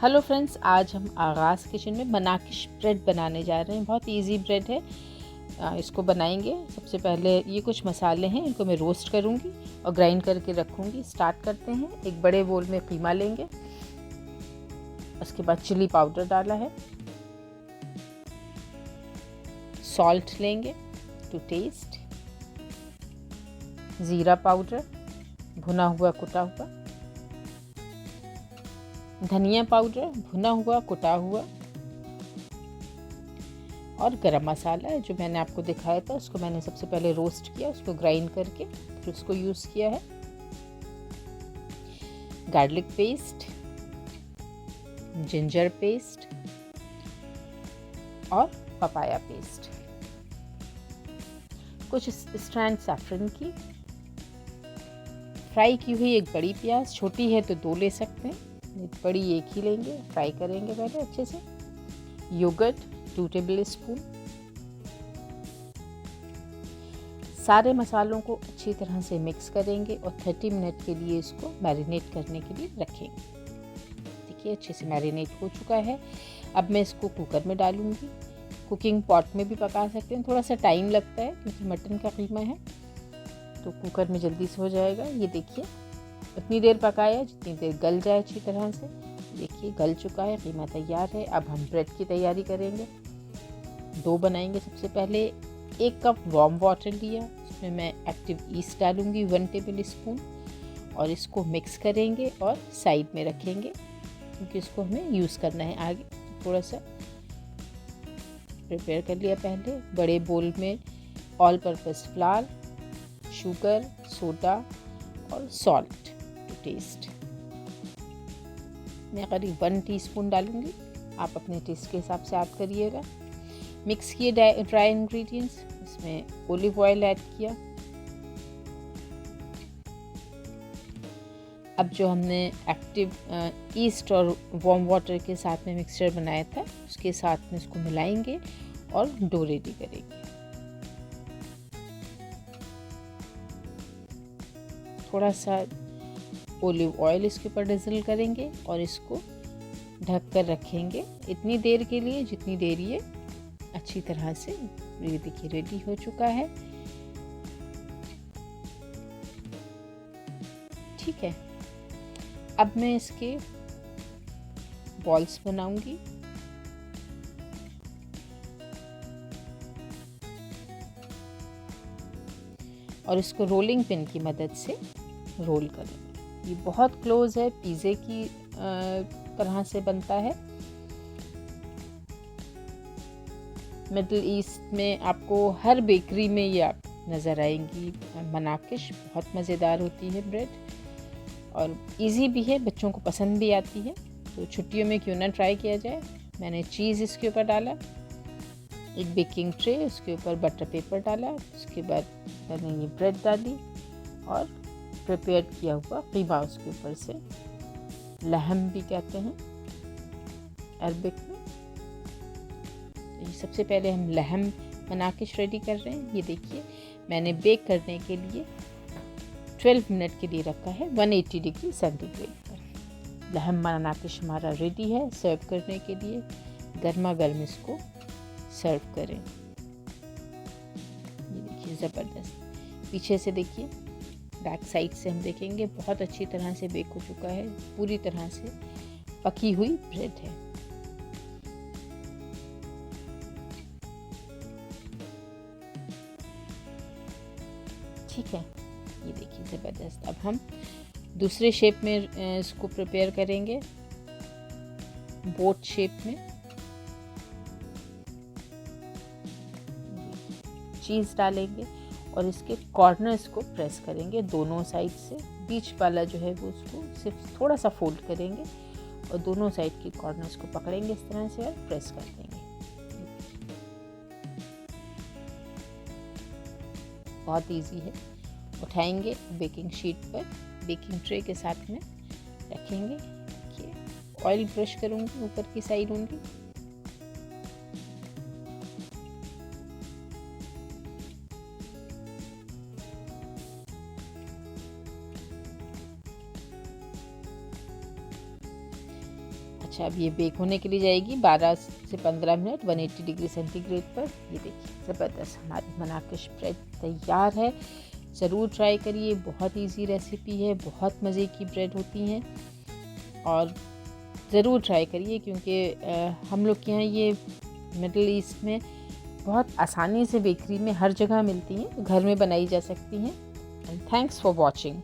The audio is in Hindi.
हेलो फ्रेंड्स, आज हम आगाज़ किचन में मनाकिश ब्रेड बनाने जा रहे हैं। बहुत इजी ब्रेड है। इसको बनाएंगे। सबसे पहले ये कुछ मसाले हैं, इनको मैं रोस्ट करूंगी और ग्राइंड करके रखूंगी। स्टार्ट करते हैं। एक बड़े बोल में कीमा लेंगे, उसके बाद चिली पाउडर डाला है, सॉल्ट लेंगे टू टेस्ट, ज़ीरा पाउडर भुना हुआ कुटा हुआ, धनिया पाउडर भुना हुआ कुटा हुआ, और गरम मसाला जो मैंने आपको दिखाया था, उसको मैंने सबसे पहले रोस्ट किया, उसको ग्राइंड करके फिर उसको यूज़ किया है। गार्लिक पेस्ट, जिंजर पेस्ट और पपाया पेस्ट, कुछ स्ट्रैंड सैफरन की, फ्राई की हुई एक बड़ी प्याज, छोटी है तो 2 ले सकते हैं, बड़ी एक ही लेंगे। फ्राई करेंगे पहले अच्छे से। Yoghurt 2 tablespoon. सारे मसालों को अच्छी तरह से मिक्स करेंगे और 30 मिनट के लिए इसको मैरिनेट करने के लिए रखेंगे। देखिए अच्छे से मैरिनेट हो चुका है। अब मैं इसको कुकर में डालूंगी। कुकिंग पॉट में भी पका सकते हैं, थोड़ा सा टाइम लगता है क्योंकि मटन का कीमा है, तो कुकर में जल्दी से हो जाएगा। ये देखिए उतनी देर पकाया जितनी देर गल जाए अच्छी तरह से। देखिए गल चुका है, कीमा तैयार है। अब हम ब्रेड की तैयारी करेंगे। डो बनाएंगे। सबसे पहले 1 कप वार्म वाटर लिया, उसमें मैं एक्टिव ईस्ट डालूंगी 1 टेबल स्पून, और इसको मिक्स करेंगे और साइड में रखेंगे क्योंकि इसको हमें यूज़ करना है आगे। थोड़ा सा प्रिपेयर कर लिया पहले। बड़े बोल में all purpose flower, sugar, soda और सॉल्ट टू टेस्ट। मैं करीब 1 टीस्पून डालूंगी, आप अपने टेस्ट के हिसाब से ऐड करिएगा। मिक्स किए ड्राई इंग्रेडिएंट्स, इसमें ओलिव ऑयल ऐड किया। अब जो हमने एक्टिव ईस्ट और वार्म वाटर के साथ में मिक्सचर बनाया था, उसके साथ में इसको मिलाएंगे और डो रेडी करेंगे। थोड़ा सा ओलिव ऑयल इसके ऊपर डिज़ल करेंगे और इसको ढक कर रखेंगे इतनी देर के लिए जितनी देर ये अच्छी तरह से, ये देखिए रेडी हो चुका है। ठीक है, अब मैं इसके बॉल्स बनाऊंगी। और इसको रोलिंग पिन की मदद से रोल करेंगे। ये बहुत क्लोज है, पिज़्ज़े की तरह से बनता है। मिडिल ईस्ट में आपको हर बेकरी में ये आप नज़र आएंगी। मनाकिश बहुत मज़ेदार होती है ब्रेड, और इजी भी है, बच्चों को पसंद भी आती है, तो छुट्टियों में क्यों ना ट्राई किया जाए। मैंने चीज़ इसके ऊपर डाला, एक बेकिंग ट्रे, उसके ऊपर बटर पेपर डाला, उसके बाद मैंने ये ब्रेड डाली और प्रिपेयर किया हुआ कीमा उसके ऊपर से, लहम भी कहते हैं अरबिक में। ये सबसे पहले हम लहम मनाकिश रेडी कर रहे हैं। ये देखिए मैंने बेक करने के लिए 12 मिनट के लिए रखा है 180 डिग्री सेंटीग्रेड पर। लहम मनाकिश हमारा रेडी है सर्व करने के लिए। गर्मा गर्म इसको सर्व करें। ये देखिए ज़बरदस्त। पीछे से देखिए, बैक साइड से हम देखेंगे, बहुत अच्छी तरह से बेक हो चुका है, पूरी तरह से पकी हुई ब्रेड है। ठीक है, ये देखिए ज़बरदस्त। अब हम दूसरे शेप में इसको प्रिपेयर करेंगे, बोट शेप में। चीज़ डालेंगे और इसके कॉर्नर्स को प्रेस करेंगे दोनों साइड से। बीच वाला जो है वो उसको सिर्फ थोड़ा सा फोल्ड करेंगे और दोनों साइड के कॉर्नर्स को पकड़ेंगे इस तरह से और प्रेस कर देंगे। बहुत इजी है। उठाएंगे बेकिंग शीट पर, बेकिंग ट्रे के साथ में रखेंगे। ऑयल ब्रश करूँगी ऊपर की साइड ओनली। अच्छा, अब ये बेक होने के लिए जाएगी 12 से 15 मिनट 180 डिग्री सेंटीग्रेड पर। ये देखिए ज़बरदस्त हमारी मनाकश ब्रेड तैयार है। ज़रूर ट्राई करिए, बहुत इजी रेसिपी है, बहुत मज़े की ब्रेड होती हैं और ज़रूर ट्राई करिए क्योंकि हम लोग के यहाँ ये मिडल ईस्ट में बहुत आसानी से बेकरी में हर जगह मिलती हैं, घर में बनाई जा सकती हैं। And thanks for watching.